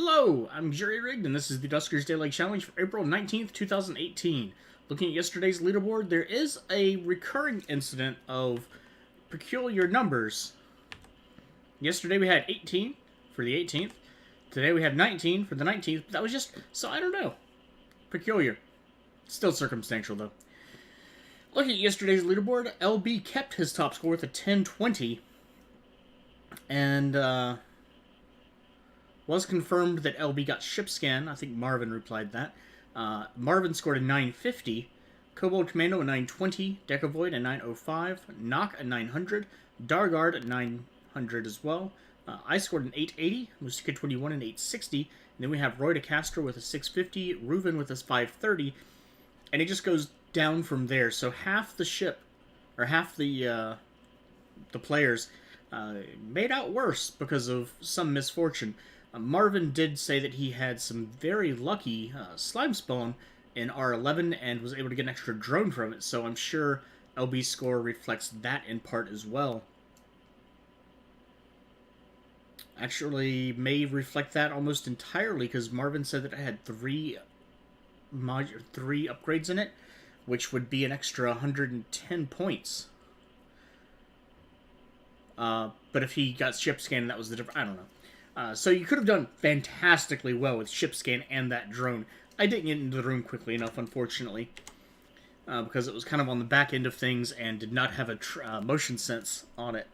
Hello, I'm Jerry Rigged, and this is the Duskers Daily Challenge for April 19th, 2018. Looking at yesterday's leaderboard, there is a recurring incident of peculiar numbers. Yesterday we had 18 for the 18th. Today we have 19 for the 19th. But that was just, so I don't know. Peculiar. Still circumstantial, though. Looking at yesterday's leaderboard, LB kept his top score with a 10-20. And, was confirmed that LB got ship scan. I think Marvin replied that. Marvin scored a 950. Kobold Commando a 920. Decavoid a 905. Nock a 900. Dargard a 900 as well. I scored an 880. Musika 21 an 860. And then we have Roy de Castro with a 650. Reuven with a 530. And it just goes down from there. So half the ship, or half the players, made out worse because of some misfortune. Marvin did say that he had some very lucky slime spawn in R11 and was able to get an extra drone from it, so I'm sure LB's score reflects that in part as well. Actually, may reflect that almost entirely, because Marvin said that it had three upgrades in it, which would be an extra 110 points. But if he got ship scan, that was the difference. I don't know. So you could have done fantastically well with ship scan and that drone. I didn't get into the room quickly enough, unfortunately, because it was kind of on the back end of things and did not have a motion sense on it.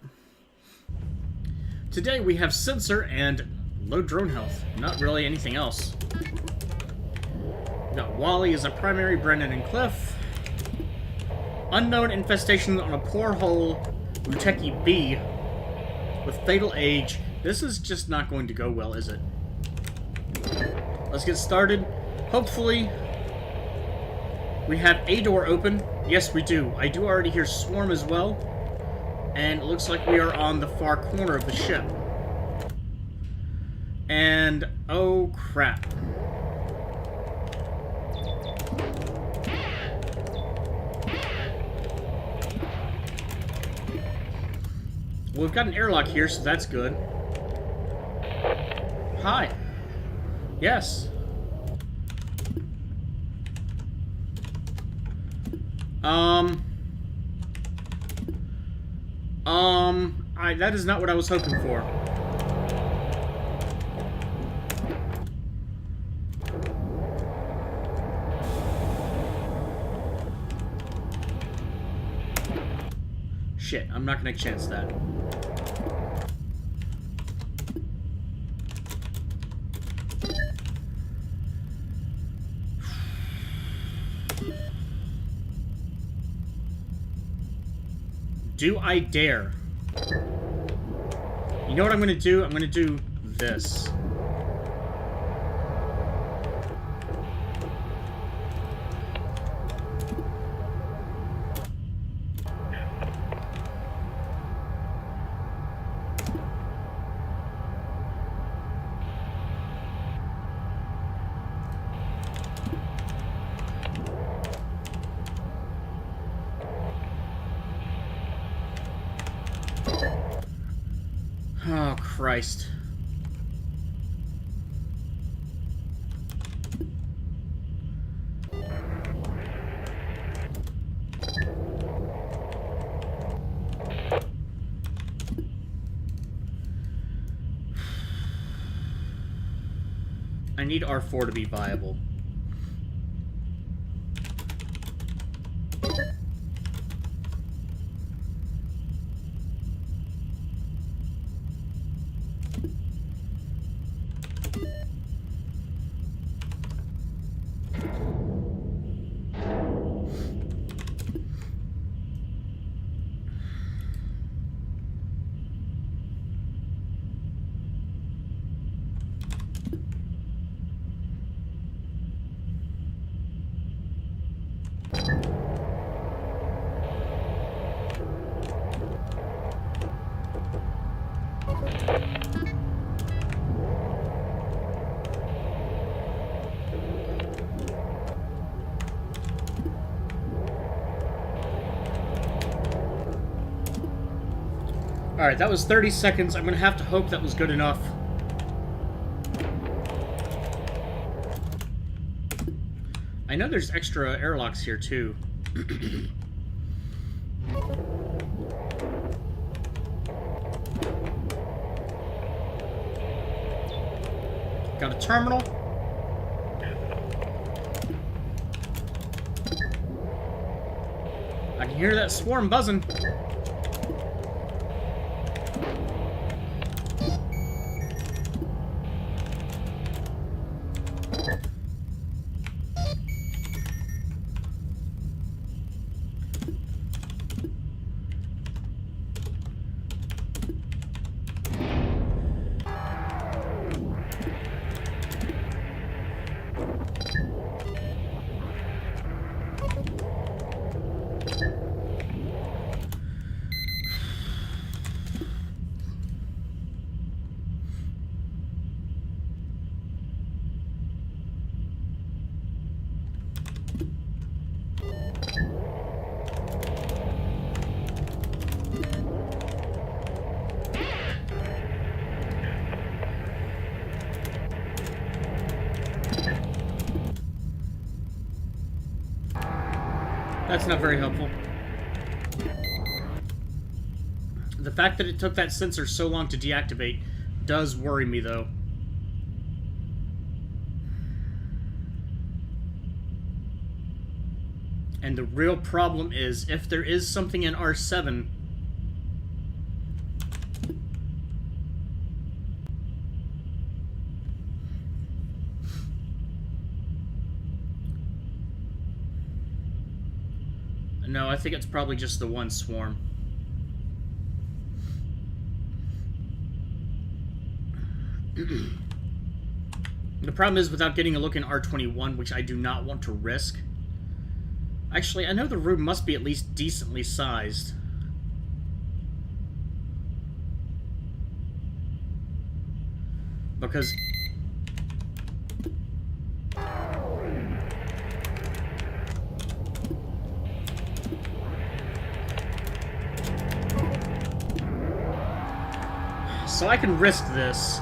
Today we have sensor and low drone health. Not really anything else. We got Wally as a primary, Brendan and Cliff. Unknown infestation on a poor hole, Uteki B, with fatal age. This is just not going to go well, is it? Let's get started. Hopefully, we have a door open. Yes, we do. I do already hear Swarm as well. And it looks like we are on the far corner of the ship. And, oh crap. Well, we've got an airlock here, so that's good. Hi. Yes. That is not what I was hoping for. Shit, I'm not gonna chance that. Do I dare? You know what I'm gonna do? I'm gonna do this. Oh, Christ. I need R4 to be viable. Alright, that was 30 seconds. I'm gonna have to hope that was good enough. I know there's extra airlocks here, too. Got a terminal. I can hear that swarm buzzing. That's not very helpful. The fact that it took that sensor so long to deactivate does worry me, though. And the real problem is, if there is something in R7... No, I think it's probably just the one swarm. The problem is, without getting a look in R21, which I do not want to risk... Actually, I know the room must be at least decently sized. Because... So I can risk this.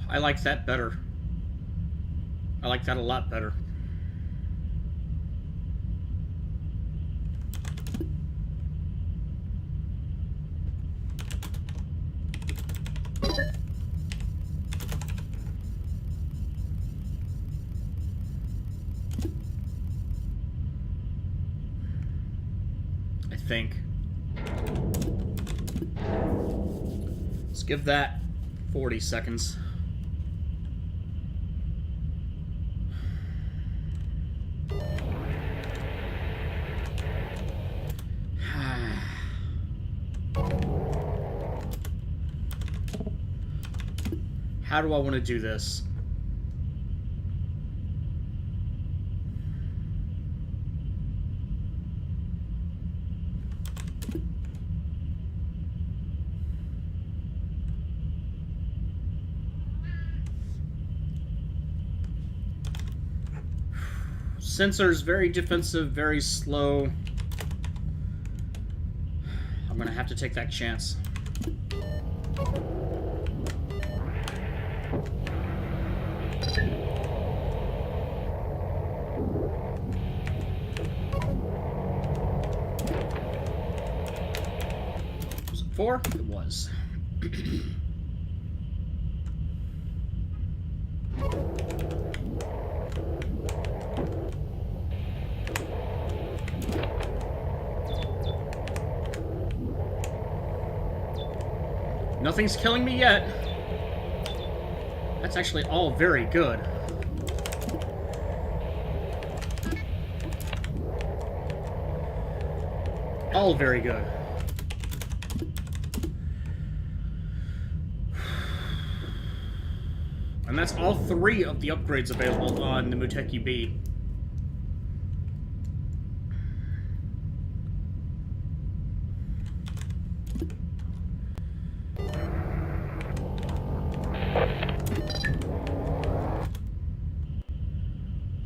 I like that better. I like that a lot better. I think. Let's give that 40 seconds. How do I want to do this? Sensors, very defensive, very slow. I'm gonna have to take that chance. Was it 4? It was. Nothing's killing me yet. That's actually all very good. All very good. And that's all 3 of the upgrades available on the Muteki B.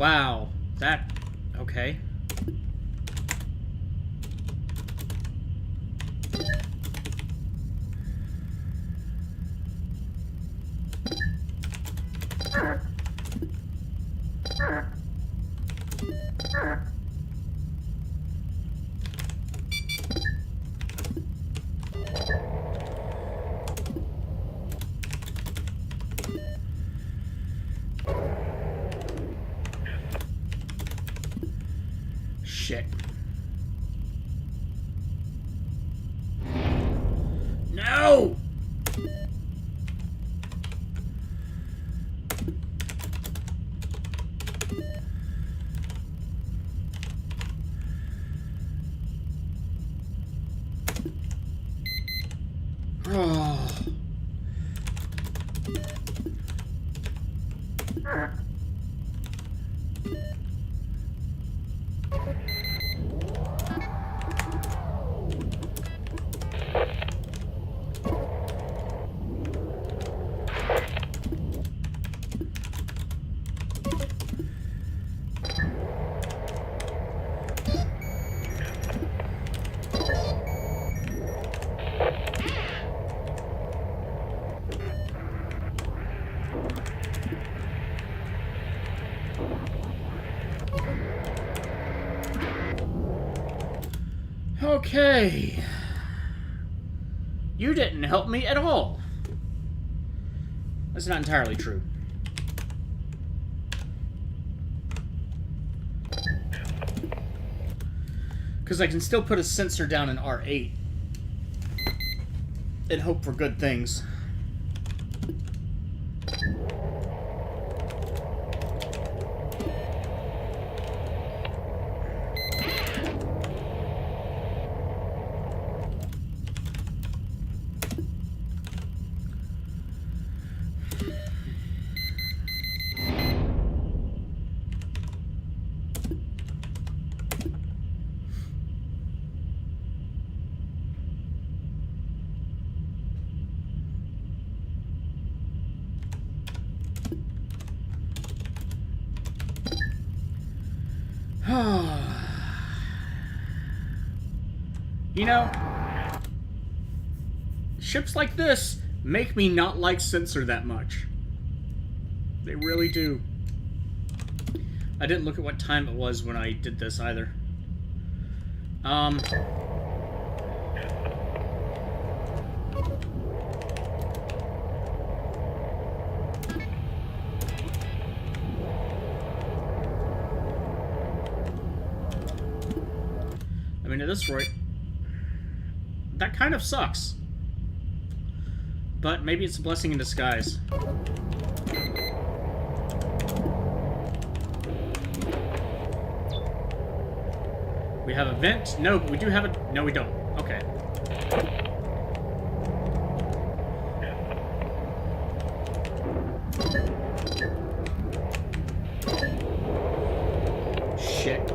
Wow. That... okay. Shit. No! Oh. Okay. You didn't help me at all. That's not entirely true. Because I can still put a sensor down in R8 and hope for good things. You know, ships like this make me not like Sensor that much. They really do. I didn't look at what time it was when I did this either. I mean, at this rate, that kind of sucks. But maybe it's a blessing in disguise. We have a vent? No, but we do have a... No, we don't. Okay. Shit.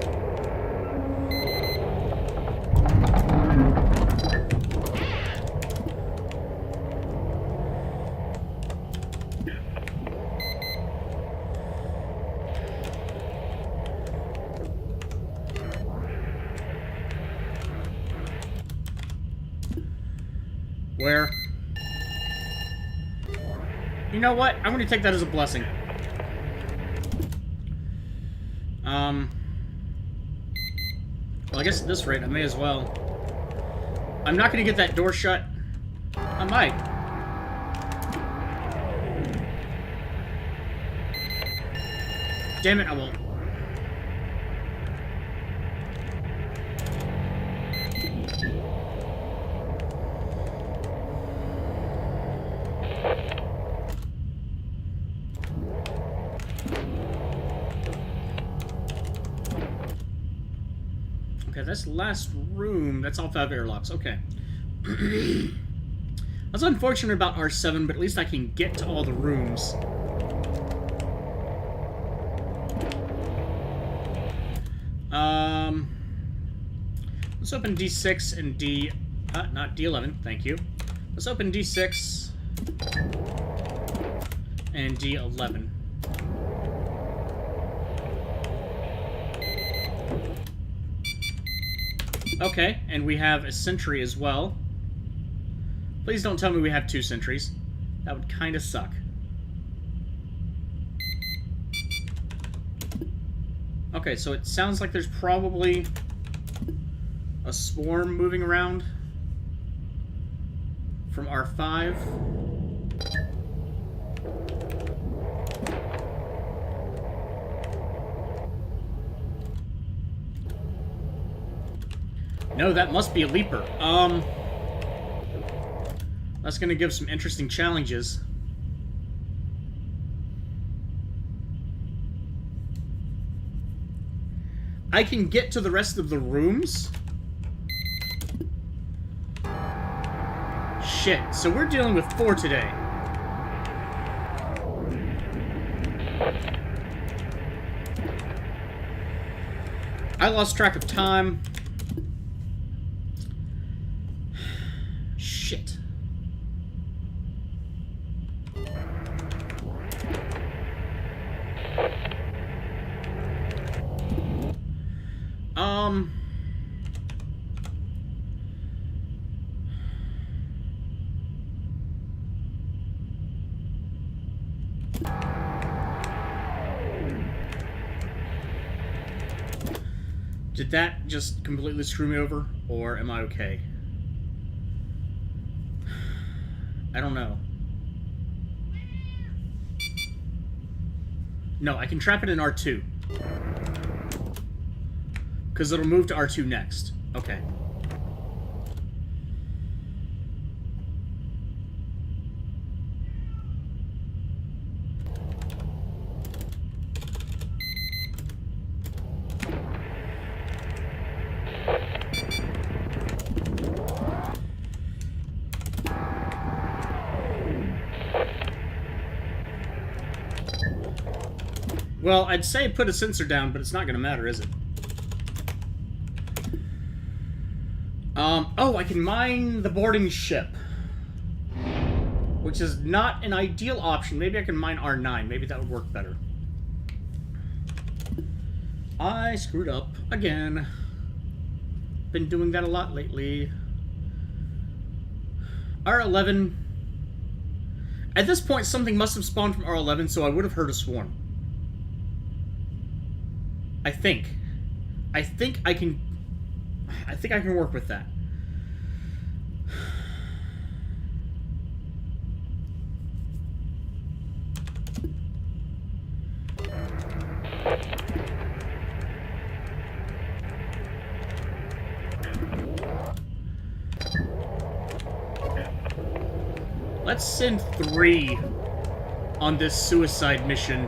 Where? You know what? I'm going to take that as a blessing. Well, I guess at this rate, I may as well. I'm not going to get that door shut. I might. Damn it, I won't. Okay, that's the last room. That's all 5 airlocks. Okay. That's unfortunate about R7, but at least I can get to all the rooms. Let's open D6 and D... not D11, thank you. Let's open D6 and D11. Okay, and we have a sentry as well. Please don't tell me we have 2 sentries. That would kind of suck. Okay, so it sounds like there's probably a swarm moving around from R5. No, that must be a leaper. That's gonna give some interesting challenges. I can get to the rest of the rooms. Shit, so we're dealing with 4 today. I lost track of time. Shit. Did that just completely screw me over, or am I okay? I don't know. No, I can trap it in R2. Because it'll move to R2 next. Okay. Well, I'd say put a sensor down, but it's not going to matter, is it? Oh, I can mine the boarding ship. Which is not an ideal option. Maybe I can mine R9. Maybe that would work better. I screwed up again. Been doing that a lot lately. R11. At this point, something must have spawned from R11, so I would have heard a swarm. I think I can work with that. Let's send 3 on this suicide mission.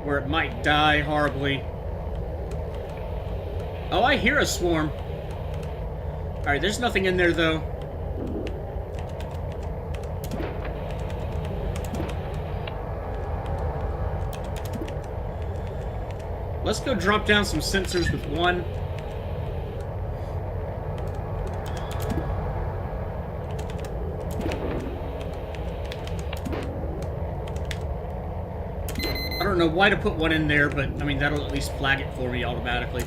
Where it might die horribly. Oh, I hear a swarm. Alright, there's nothing in there, though. Let's go drop down some sensors with 1. I don't know why to put 1 in there, but, I mean, that'll at least flag it for me automatically.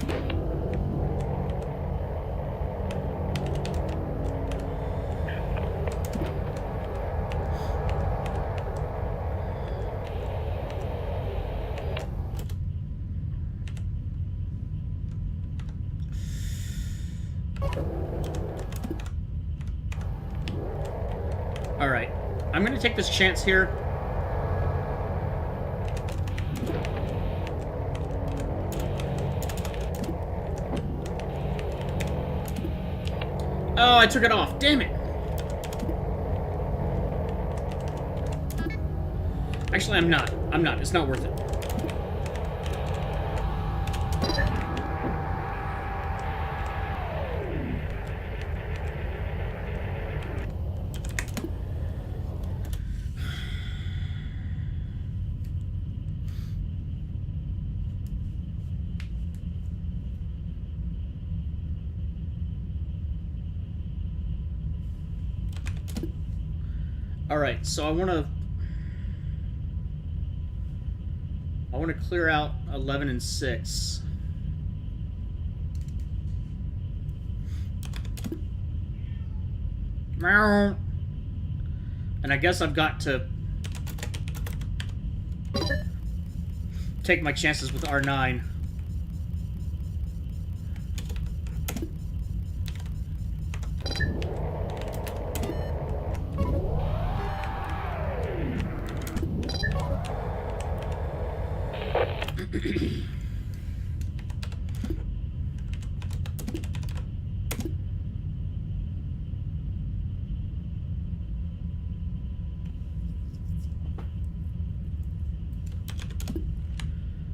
Alright. I'm gonna take this chance here. Oh, I took it off. Damn it. Actually, I'm not. I'm not. It's not worth it. Alright, so I want to... I want to clear out 11 and 6. And I guess I've got to take my chances with R9.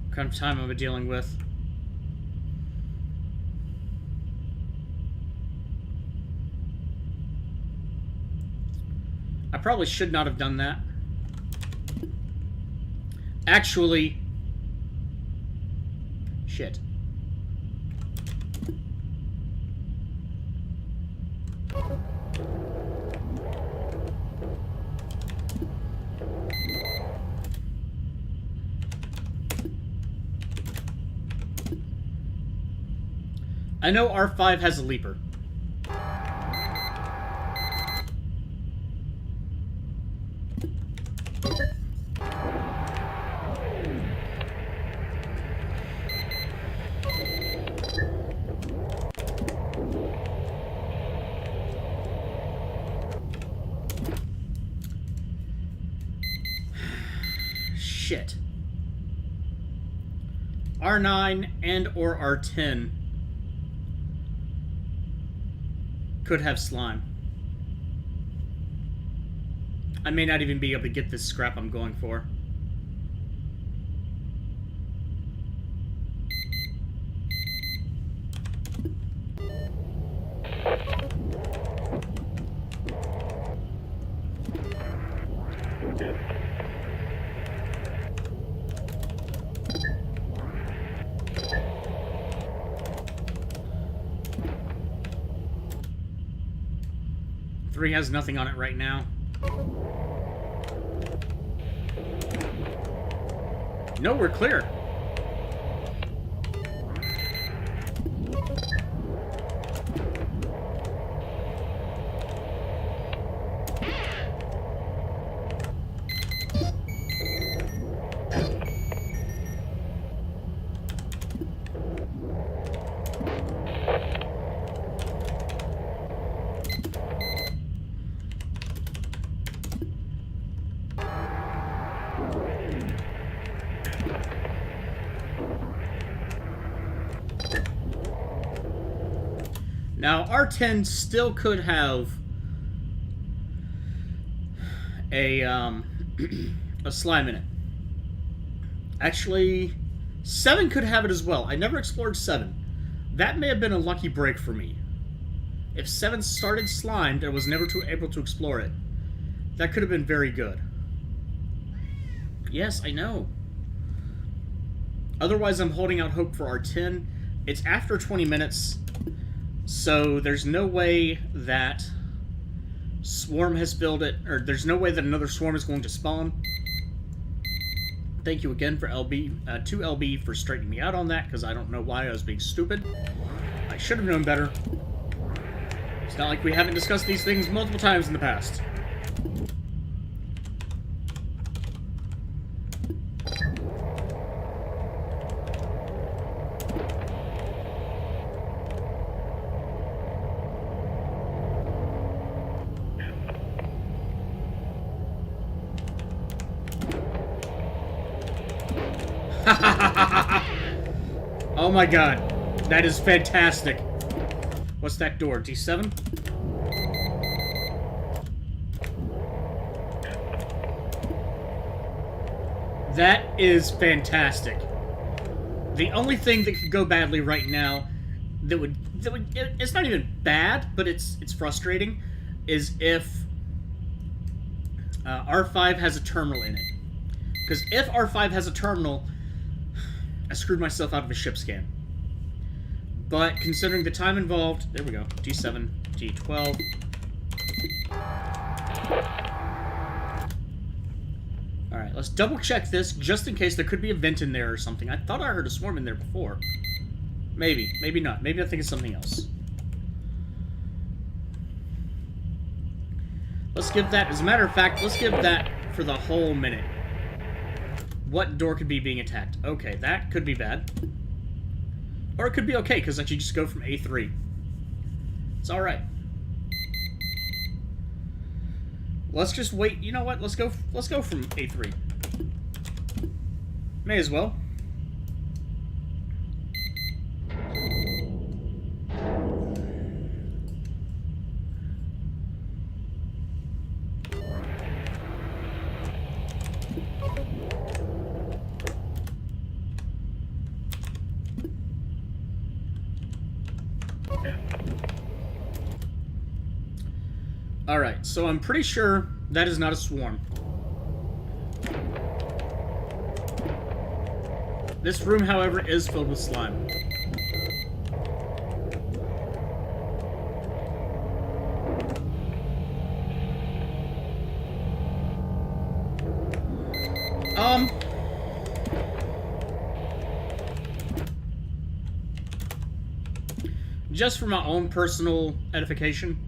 What kind of time am I dealing with? I probably should not have done that. Actually, shit. I know R5 has a leaper. Shit. R9 and or R10 could have slime. I may not even be able to get this scrap I'm going for. Three has nothing on it right now. No, we're clear. Now, R10 still could have a slime in it. Actually, 7 could have it as well. I never explored 7. That may have been a lucky break for me. If 7 started slimed and was never able to explore it, that could have been very good. Yes, I know. Otherwise, I'm holding out hope for R10. It's after 20 minutes. So there's no way that Swarm has built it, or there's no way that another Swarm is going to spawn. Thank you again for LB, to LB for straightening me out on that, because I don't know why I was being stupid. I should have known better. It's not like we haven't discussed these things multiple times in the past. Oh my god. That is fantastic. What's that door? D7? That is fantastic. The only thing that could go badly right now that would it's not even bad, but it's frustrating, is if R5 has a terminal in it. Because if R5 has a terminal, I screwed myself out of a ship scan. But considering the time involved, there we go. D7, D12. Alright. Alright, let's double check this just in case there could be a vent in there or something. I thought I heard a swarm in there before. Maybe. Maybe not. Maybe I think it's something else. Let's give that... As a matter of fact, let's give that for the whole minute. What door could be being attacked? Okay, that could be bad. Or it could be okay, because I should just go from A3. It's alright. Let's just wait. You know what? Let's go from A3. May as well. Alright, so I'm pretty sure that is not a swarm. This room, however, is filled with slime. Just for my own personal edification,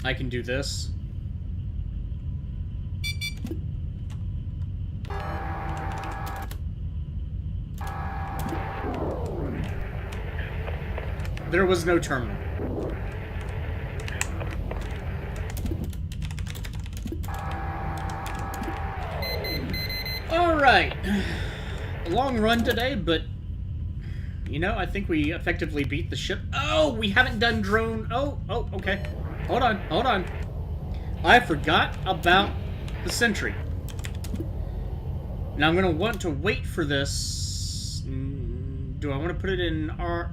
I can do this. There was no terminal. Alright. A long run today, but... You know, I think we effectively beat the ship. Oh, we haven't done drone... Oh, okay. Hold on. I forgot about the sentry. Now I'm going to want to wait for this. Do I want to put it in our...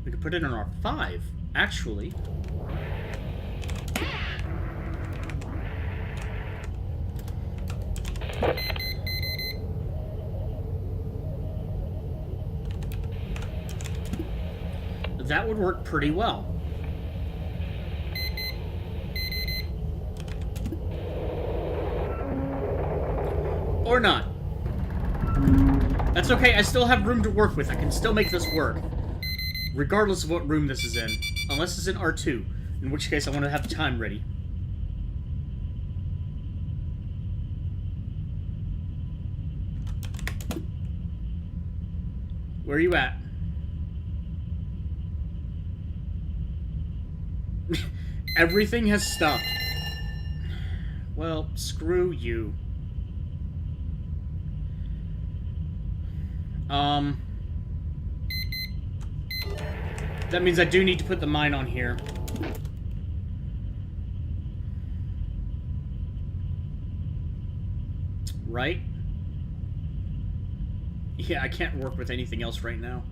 We could put it in our 5, actually. That would work pretty well. Or not. That's okay, I still have room to work with. I can still make this work. Regardless of what room this is in. Unless it's in R2. In which case I want to have time ready. Where are you at? Everything has stopped. Well, screw you. That means I do need to put the mine on here. Right? Yeah, I can't work with anything else right now.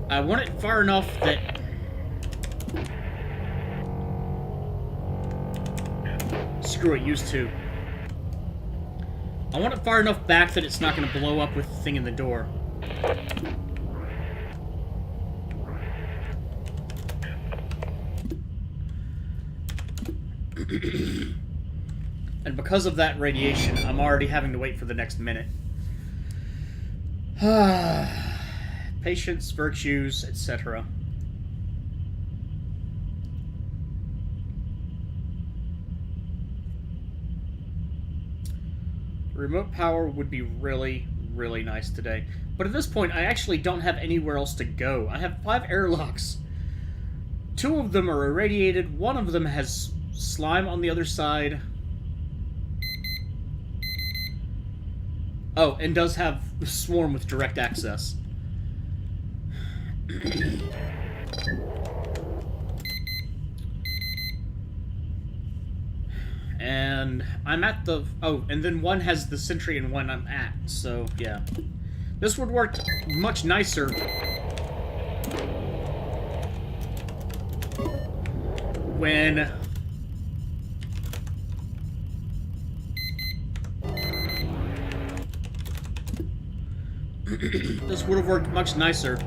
I want it far enough that... Screw it, use 2. I want it far enough back that it's not going to blow up with the thing in the door. And because of that radiation, I'm already having to wait for the next minute. Patience, virtues, etc. Remote power would be really, really nice today. But at this point, I actually don't have anywhere else to go. I have 5 airlocks. 2 of them are irradiated. 1 of them has slime on the other side. Oh, and does have Swarm with direct access. And I'm at the... Oh, and then 1 has the sentry and 1 I'm at, so yeah. This would work much nicer when this would have worked much nicer.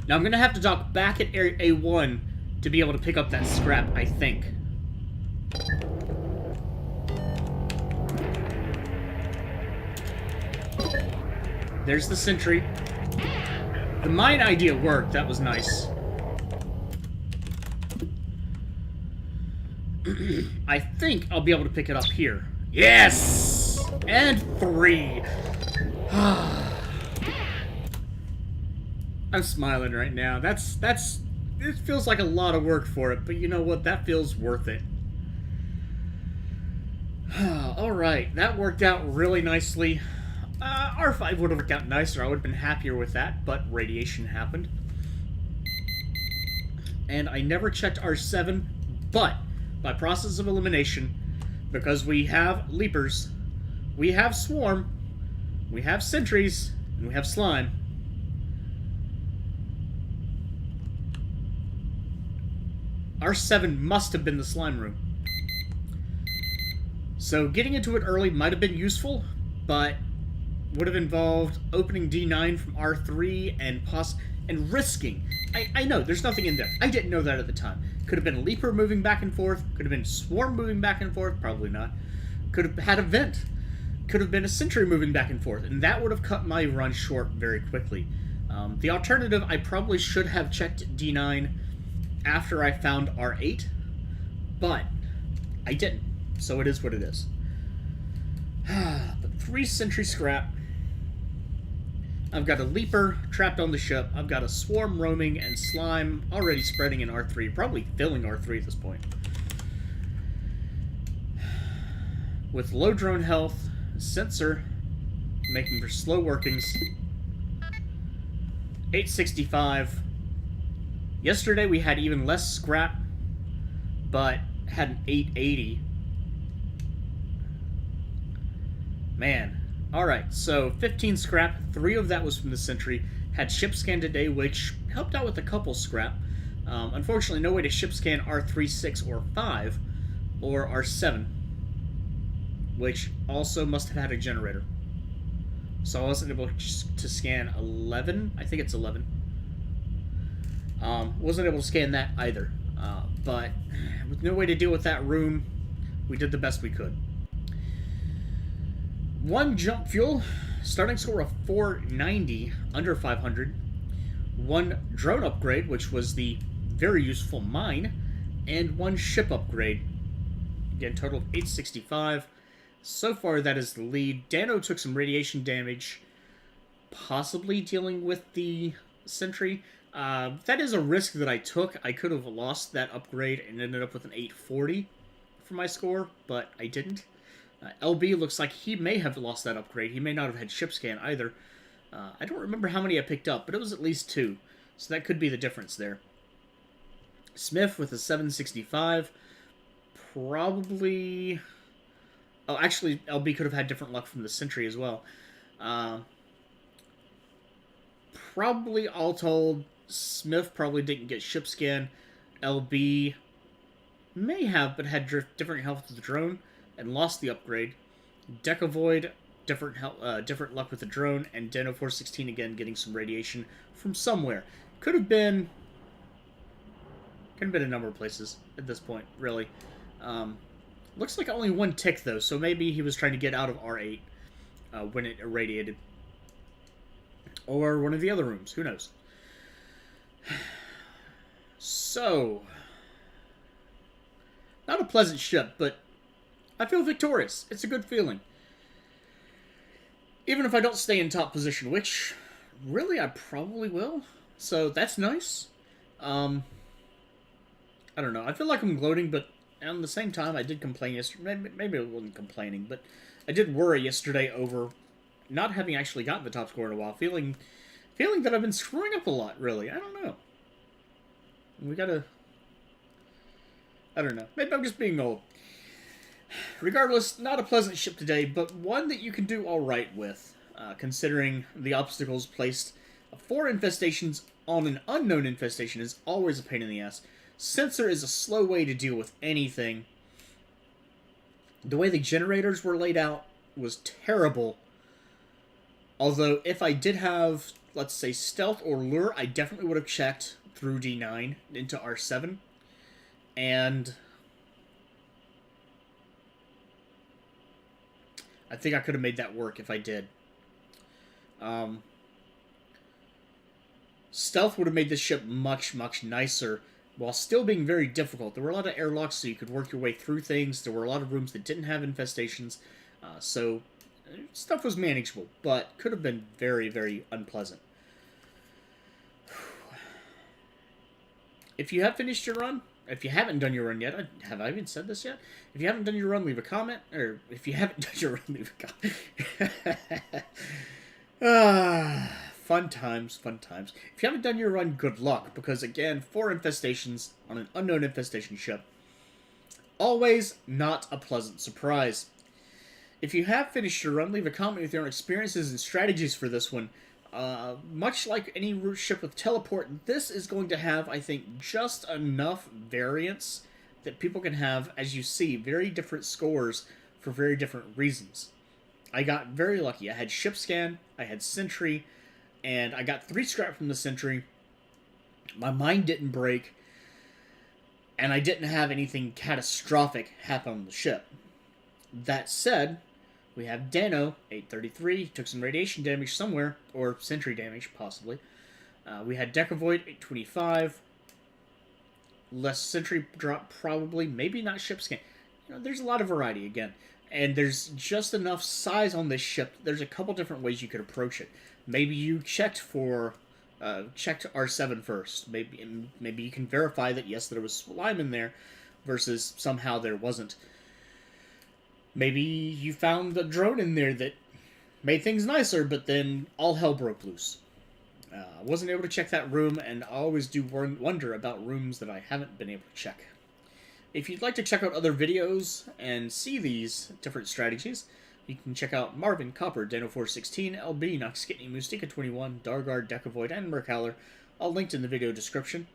Now I'm going to have to dock back at Area A1 to be able to pick up that scrap, I think. There's the sentry. The mine idea worked. That was nice. I think I'll be able to pick it up here. Yes! And 3. I'm smiling right now. It feels like a lot of work for it, but you know what? That feels worth it. Alright, that worked out really nicely. R5 would have worked out nicer. I would have been happier with that, but radiation happened. And I never checked R7, but by process of elimination, because we have Leapers, we have Swarm, we have Sentries, and we have Slime. R7 must have been the slime room. So getting into it early might have been useful, but would have involved opening D9 from R3 and risking. I know, there's nothing in there. I didn't know that at the time. Could have been a Leaper moving back and forth. Could have been Swarm moving back and forth. Probably not. Could have had a Vent. Could have been a Sentry moving back and forth. And that would have cut my run short very quickly. The alternative, I probably should have checked D9 after I found R8, but I didn't, so it is what it is. But 3 Sentry scrap. I've got a Leaper trapped on the ship. I've got a Swarm roaming and Slime already spreading in R3, probably filling R3 at this point. With low drone health, sensor making for slow workings. 865. Yesterday we had even less scrap, but had an 880. Man. Alright, so 15 scrap, 3 of that was from the Sentry. Had ship scan today, which helped out with a couple scrap. Unfortunately, no way to ship scan R3, 6, or 5, or R7, which also must have had a generator. So I wasn't able to scan 11. I think it's 11. Wasn't able to scan that either. But with no way to deal with that room, we did the best we could. 1 jump fuel, starting score of 490, under 500. 1 drone upgrade, which was the very useful mine, and 1 ship upgrade. Again, total of 865. So far, that is the lead. Dano took some radiation damage, possibly dealing with the Sentry. That is a risk that I took. I could have lost that upgrade and ended up with an 840 for my score, but I didn't. LB looks like he may have lost that upgrade. He may not have had ship scan either. I don't remember how many I picked up, but it was at least 2. So that could be the difference there. Smith with a 765. Probably... Oh, actually, LB could have had different luck from the Sentry as well. Probably, all told, Smith probably didn't get ship scan. LB may have, but had different health with the drone and lost the upgrade. Decavoid, different luck with the drone, and Deno 416 again getting some radiation from somewhere. Could have been a number of places at this point, really. Looks like only 1 tick though, so maybe he was trying to get out of R8 when it irradiated. Or one of the other rooms, who knows. So, not a pleasant ship, but I feel victorious. It's a good feeling. Even if I don't stay in top position, which, really, I probably will. So, that's nice. I don't know. I feel like I'm gloating, but at the same time, I did complain yesterday. Maybe I wasn't complaining, but I did worry yesterday over not having actually gotten the top score in a while, feeling that I've been screwing up a lot, really. I don't know. We gotta... I don't know. Maybe I'm just being old. Regardless, not a pleasant ship today, but one that you can do alright with, considering the obstacles placed. 4 infestations on an unknown infestation is always a pain in the ass. Sensor is a slow way to deal with anything. The way the generators were laid out was terrible. Although, if I did have, let's say, stealth or lure, I definitely would have checked through D9 into R7. And I think I could have made that work if I did. Stealth would have made this ship much, much nicer, while still being very difficult. There were a lot of airlocks, so you could work your way through things. There were a lot of rooms that didn't have infestations, so stuff was manageable, but could have been very, very unpleasant. If you have finished your run, if you haven't done your run yet, have I even said this yet? If you haven't done your run, leave a comment. Or if you haven't done your run, leave a comment. Fun times, fun times. If you haven't done your run, good luck. Because again, 4 infestations on an unknown infestation ship. Always not a pleasant surprise. If you have finished your run, leave a comment with your own experiences and strategies for this one. Much like any ship with teleport, this is going to have, I think, just enough variance that people can have, as you see, very different scores for very different reasons. I got very lucky. I had ship scan, I had sentry, and I got 3 scrap from the sentry. My mind didn't break, and I didn't have anything catastrophic happen on the ship. That said, we have Dano, 833, took some radiation damage somewhere, or sentry damage, possibly. We had Decavoid, 825. Less sentry drop, probably. Maybe not ship scan. You know, there's a lot of variety, again. And there's just enough size on this ship. There's a couple different ways you could approach it. Maybe you checked for... checked R7 first. Maybe you can verify that, yes, there was slime in there, versus somehow there wasn't. Maybe you found a drone in there that made things nicer, but then all hell broke loose. I wasn't able to check that room, and I always do wonder about rooms that I haven't been able to check. If you'd like to check out other videos and see these different strategies, you can check out Marvin, Copper, Dano416, LB, Noxkitney, Mustika21, Dargard, Decavoid, and Mercaller, all linked in the video description.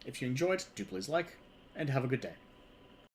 If you enjoyed, do please like, and have a good day.